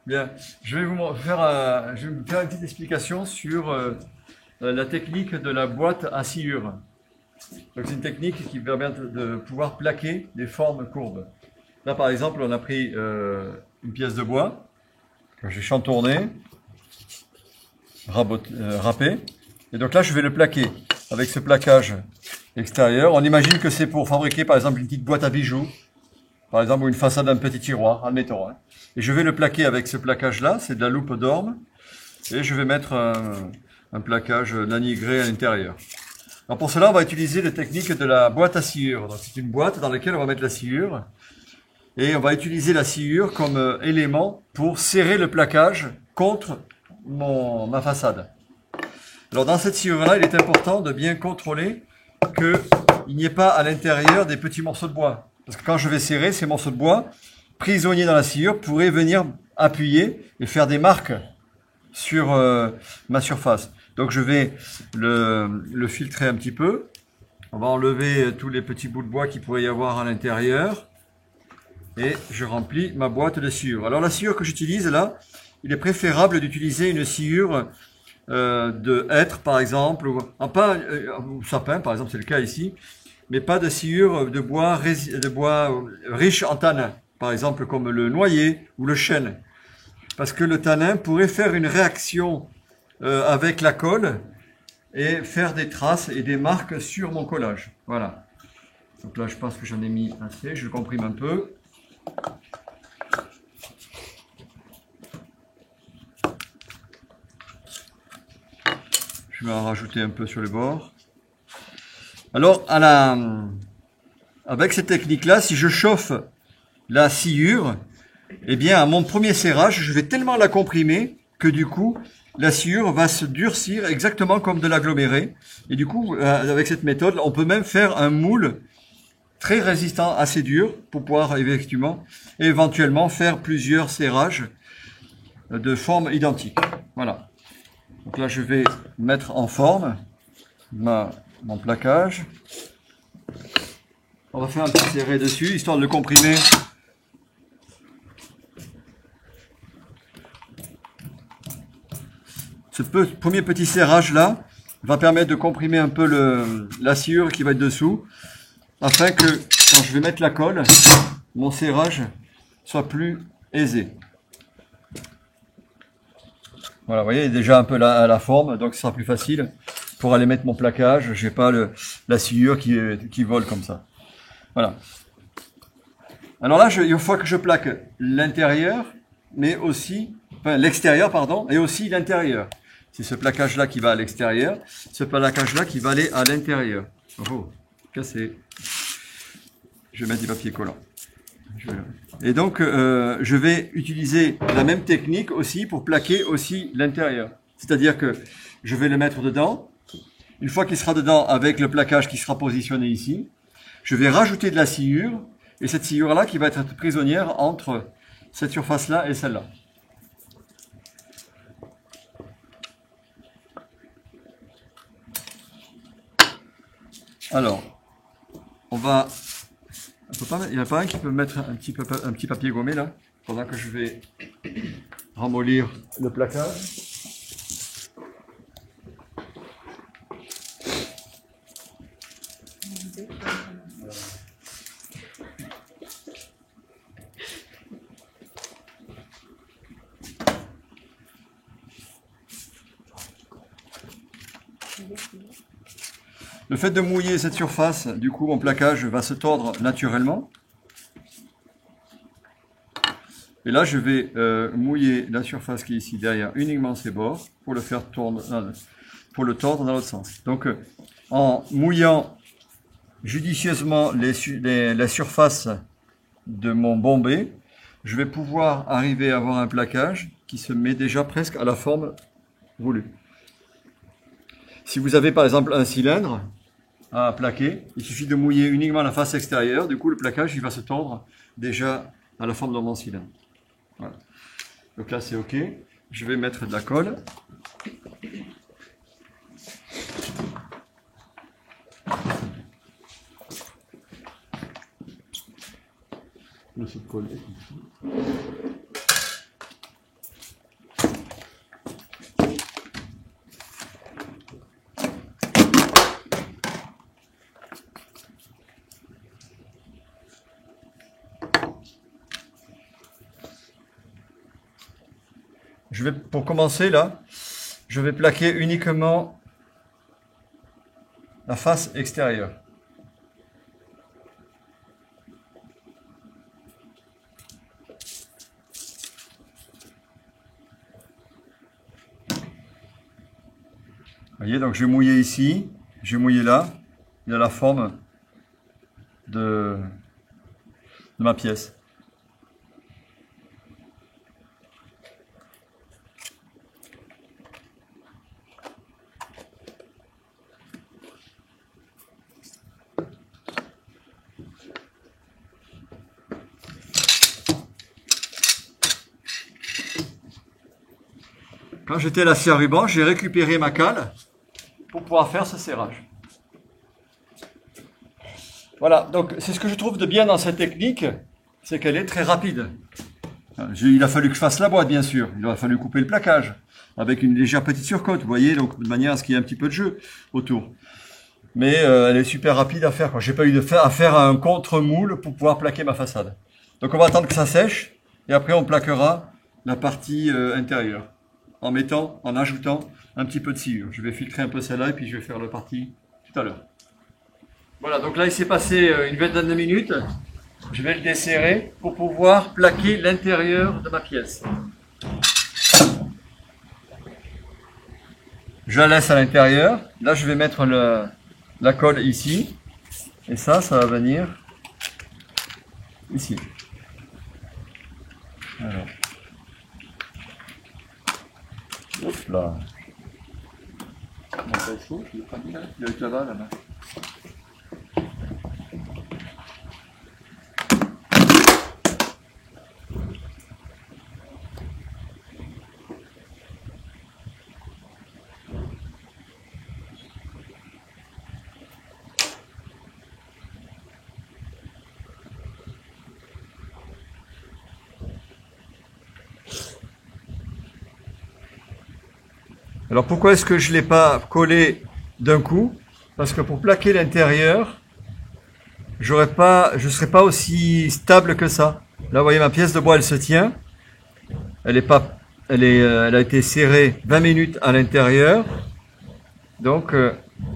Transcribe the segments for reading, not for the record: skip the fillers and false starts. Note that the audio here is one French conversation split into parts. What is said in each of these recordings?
Bien, je vais vous faire une petite explication sur la technique de la boîte à sciure. Donc c'est une technique qui permet de pouvoir plaquer des formes courbes. Là par exemple, on a pris une pièce de bois que j'ai chantourné, râpé, et donc là je vais le plaquer avec ce plaquage extérieur. On imagine que c'est pour fabriquer par exemple une petite boîte à bijoux, par exemple, ou une façade d'un petit tiroir, admettons. Hein. Et je vais le plaquer avec ce plaquage-là, c'est de la loupe d'orme, et je vais mettre un plaquage lanigré à l'intérieur. Alors pour cela, on va utiliser la technique de la boîte à sciure. Donc c'est une boîte dans laquelle on va mettre la sciure, et on va utiliser la sciure comme élément pour serrer le plaquage contre ma façade. Alors dans cette sciure-là, il est important de bien contrôler qu'il n'y ait pas à l'intérieur des petits morceaux de bois. Parce que quand je vais serrer, ces morceaux de bois, prisonniers dans la sciure, pourraient venir appuyer et faire des marques sur ma surface. Donc je vais le filtrer un petit peu. On va enlever tous les petits bouts de bois qu'il pourrait y avoir à l'intérieur. Et je remplis ma boîte de sciure. Alors la sciure que j'utilise là, il est préférable d'utiliser une sciure de hêtre par exemple, ou sapin par exemple, c'est le cas ici, mais pas de sciure de bois riche en tanin, par exemple comme le noyer ou le chêne, parce que le tanin pourrait faire une réaction avec la colle et faire des traces et des marques sur mon collage. Voilà. Donc là je pense que j'en ai mis assez, je le comprime un peu. Je vais en rajouter un peu sur le bord. Alors, avec cette technique-là, si je chauffe la sciure, eh bien, à mon premier serrage, je vais tellement la comprimer que du coup, la sciure va se durcir exactement comme de l'aggloméré. Et du coup, avec cette méthode, on peut même faire un moule très résistant, assez dur, pour pouvoir effectivement, éventuellement faire plusieurs serrages de forme identique. Voilà. Donc là, je vais mettre en forme mon plaquage. On va faire un petit serré dessus, histoire de le comprimer. Ce premier petit serrage là va permettre de comprimer un peu la sciure qui va être dessous, afin que quand je vais mettre la colle, mon serrage soit plus aisé. Voilà, vous voyez, il est déjà un peu la forme, donc ce sera plus facile pour aller mettre mon plaquage. Je n'ai pas la sciure qui vole comme ça. Voilà. Alors là, une fois que je plaque l'intérieur, mais aussi, enfin l'extérieur, pardon, et aussi l'intérieur. C'est ce plaquage-là qui va à l'extérieur, ce plaquage-là qui va aller à l'intérieur. Oh, cassé. Je vais mettre du papier collant. Et donc, je vais utiliser la même technique aussi pour plaquer aussi l'intérieur. C'est-à-dire que je vais le mettre dedans. Une fois qu'il sera dedans, avec le plaquage qui sera positionné ici, je vais rajouter de la sciure. Et cette sciure-là qui va être prisonnière entre cette surface-là et celle-là. Alors, il n'y en a pas un qui peut mettre un petit papier gommé là, pendant que je vais ramollir le plaquage. Le fait de mouiller cette surface, du coup, mon plaquage va se tordre naturellement. Et là, je vais mouiller la surface qui est ici derrière, uniquement ses bords, pour le faire tordre, pour le tordre dans l'autre sens. Donc, en mouillant judicieusement la surface de mon bombé, je vais pouvoir arriver à avoir un plaquage qui se met déjà presque à la forme voulue. Si vous avez par exemple un cylindre à plaquer, il suffit de mouiller uniquement la face extérieure, du coup le plaquage il va se tordre déjà à la forme de mon cylindre. Voilà. Donc là c'est ok, je vais mettre de la colle. Le sous-colle est ici. pour commencer là, je vais plaquer uniquement la face extérieure. Vous voyez, donc j'ai mouillé ici, j'ai mouillé là, il a la forme de ma pièce. Quand j'étais lassé à ruban, j'ai récupéré ma cale pour pouvoir faire ce serrage. Voilà, donc c'est ce que je trouve de bien dans cette technique, c'est qu'elle est très rapide. Il a fallu que je fasse la boîte, bien sûr. Il a fallu couper le plaquage avec une légère petite surcote, vous voyez, donc de manière à ce qu'il y ait un petit peu de jeu autour. Mais elle est super rapide à faire. J'ai pas eu à faire un contre-moule pour pouvoir plaquer ma façade. Donc on va attendre que ça sèche et après on plaquera la partie intérieure en ajoutant un petit peu de sciure. Je vais filtrer un peu celle-là et puis je vais faire la partie tout à l'heure. Voilà, donc là il s'est passé une vingtaine de minutes. Je vais le desserrer pour pouvoir plaquer l'intérieur de ma pièce. Je la laisse à l'intérieur. Là je vais mettre la colle ici. Et ça va venir ici. Alors. Hop là. Il est avec là-bas, là-bas. Alors pourquoi est-ce que je ne l'ai pas collé d'un coup? Parce que pour plaquer l'intérieur, je ne serais pas aussi stable que ça. Là, vous voyez, ma pièce de bois, elle se tient. Elle a été serrée 20 minutes à l'intérieur. Donc,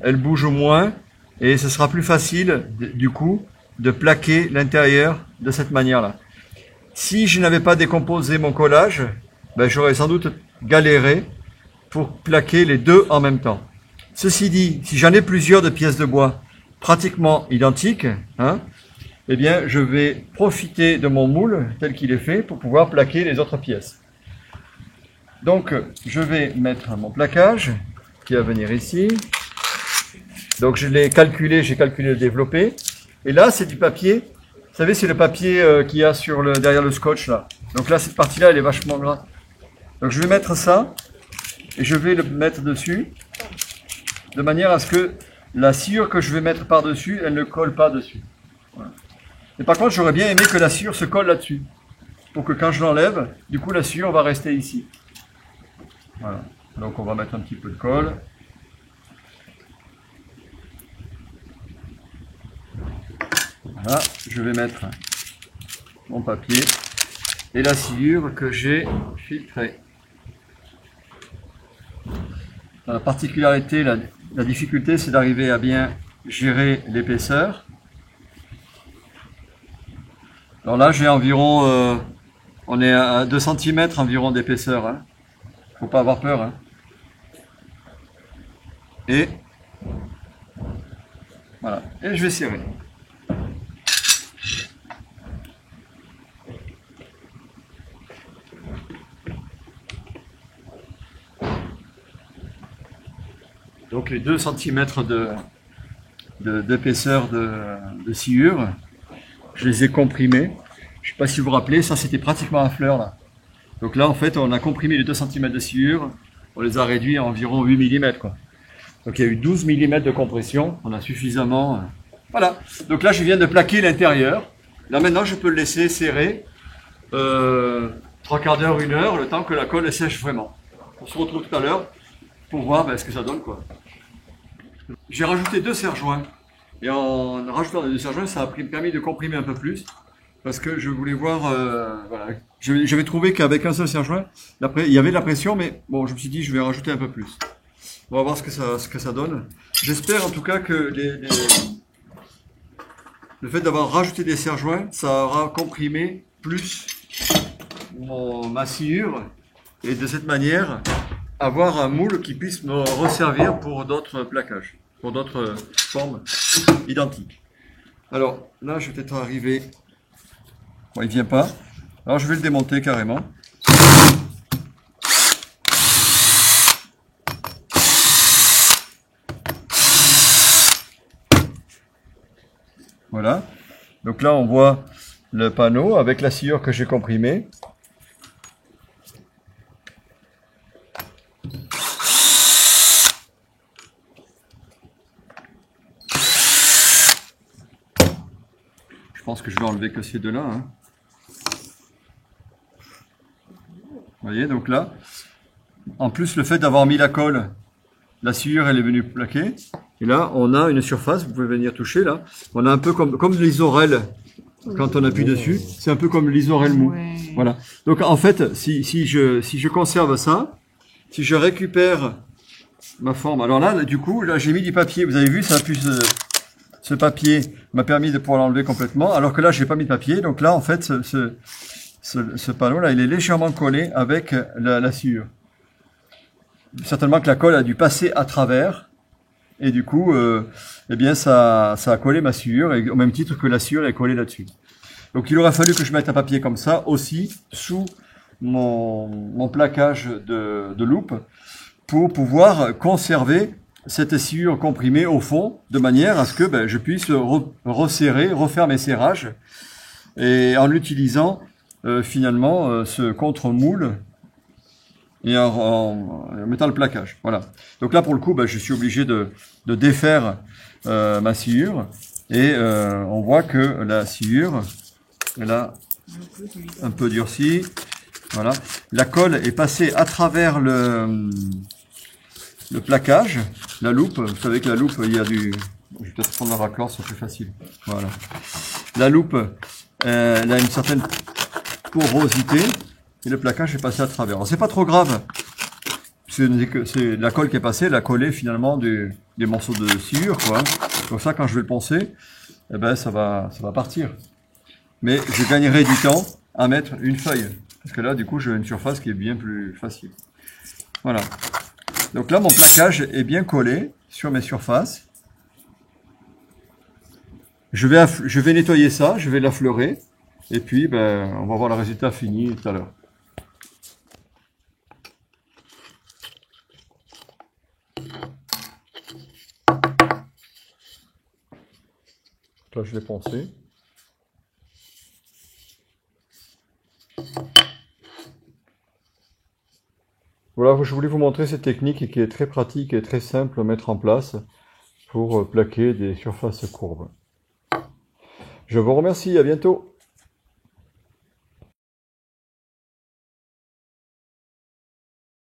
elle bouge moins. Et ce sera plus facile, du coup, de plaquer l'intérieur de cette manière-là. Si je n'avais pas décomposé mon collage, ben, j'aurais sans doute galéré pour plaquer les deux en même temps. Ceci dit, si j'en ai plusieurs de pièces de bois pratiquement identiques, eh bien, je vais profiter de mon moule tel qu'il est fait pour pouvoir plaquer les autres pièces. Donc, je vais mettre mon plaquage qui va venir ici. Donc, je l'ai calculé, j'ai calculé le développé. Et là, c'est du papier. Vous savez, c'est le papier qu'il y a derrière le scotch là. Donc là, cette partie-là, elle est vachement grasse. Donc, je vais mettre ça. Et je vais le mettre dessus, de manière à ce que la sciure que je vais mettre par-dessus, elle ne colle pas dessus. Voilà. Et par contre, j'aurais bien aimé que la sciure se colle là-dessus, pour que quand je l'enlève, du coup la sciure va rester ici. Voilà. Donc on va mettre un petit peu de colle. Voilà, je vais mettre mon papier et la sciure que j'ai filtrée. La particularité, la difficulté, c'est d'arriver à bien gérer l'épaisseur. Alors là, j'ai environ, on est à 2 cm environ d'épaisseur. Hein. Faut pas avoir peur. Hein. Et voilà. Et je vais serrer. Donc les 2 cm d'épaisseur de sciure, je les ai comprimés. Je ne sais pas si vous vous rappelez, ça c'était pratiquement à fleur là. Donc là en fait on a comprimé les 2 cm de sciure, on les a réduits à environ 8 mm quoi. Donc il y a eu 12 mm de compression, on a suffisamment. Voilà, donc là je viens de plaquer l'intérieur. Là maintenant je peux le laisser serrer 3 quarts d'heure, 1 heure, le temps que la colle sèche vraiment. On se retrouve tout à l'heure pour voir ce que ça donne quoi. J'ai rajouté 2 serre-joints et en rajoutant les 2 serre-joints ça a permis de comprimer un peu plus parce que je voulais voir, voilà, j'avais trouvé qu'avec un seul serre-joint, il y avait de la pression, mais bon, je me suis dit, je vais rajouter un peu plus. On va voir ce que ça donne. J'espère en tout cas que le fait d'avoir rajouté des serre-joints, ça aura comprimé plus ma sciure, et de cette manière, avoir un moule qui puisse me resservir pour d'autres plaquages, pour d'autres formes identiques. Alors là, je vais peut-être arriver. Bon, il vient pas. Alors je vais le démonter carrément. Voilà. Donc là, on voit le panneau avec la sciure que j'ai comprimée. Je pense que je vais enlever que ces deux-là, hein. Vous voyez, donc là, en plus le fait d'avoir mis la colle, la sciure elle est venue plaquer. Et là, on a une surface, vous pouvez venir toucher là. On a un peu comme l'isorel, quand on appuie dessus, c'est un peu comme l'isorel mou. Ouais. Voilà. Donc en fait, si je conserve ça, si je récupère ma forme, alors là, du coup, là j'ai mis du papier, vous avez vu, ça a pu ce papier m'a permis de pouvoir l'enlever complètement, alors que là, j'ai pas mis de papier. Donc là, en fait, ce panneau-là, il est légèrement collé avec la sciure. Certainement que la colle a dû passer à travers, et du coup, eh bien, ça a collé ma sciure, et au même titre que la sciure est collée là-dessus. Donc il aurait fallu que je mette un papier comme ça aussi sous mon plaquage de loupe pour pouvoir conserver cette sciure comprimée au fond, de manière à ce que je puisse resserrer, refaire mes serrages, et en l'utilisant finalement ce contre-moule et en mettant le plaquage. Voilà. Donc là pour le coup, je suis obligé de défaire ma sciure, et on voit que la sciure, elle a un peu durci. Voilà. La colle est passée à travers le plaquage, la loupe. Vous savez que la loupe, il y a du... Je vais peut-être prendre un raccord, c'est plus facile. Voilà. La loupe, elle a une certaine porosité, et le plaquage est passé à travers. Alors c'est pas trop grave. C'est la colle qui est passée, elle a collé finalement des morceaux de sciure, quoi. Donc ça, quand je vais le poncer, eh ben, ça va partir. Mais je gagnerai du temps à mettre une feuille. Parce que là, du coup, j'ai une surface qui est bien plus facile. Voilà. Donc là, mon plaquage est bien collé sur mes surfaces. Je vais nettoyer ça, je vais l'affleurer. Et puis, on va voir le résultat fini tout à l'heure. Là, je vais poncer. Voilà, je voulais vous montrer cette technique qui est très pratique et très simple à mettre en place pour plaquer des surfaces courbes. Je vous remercie, à bientôt.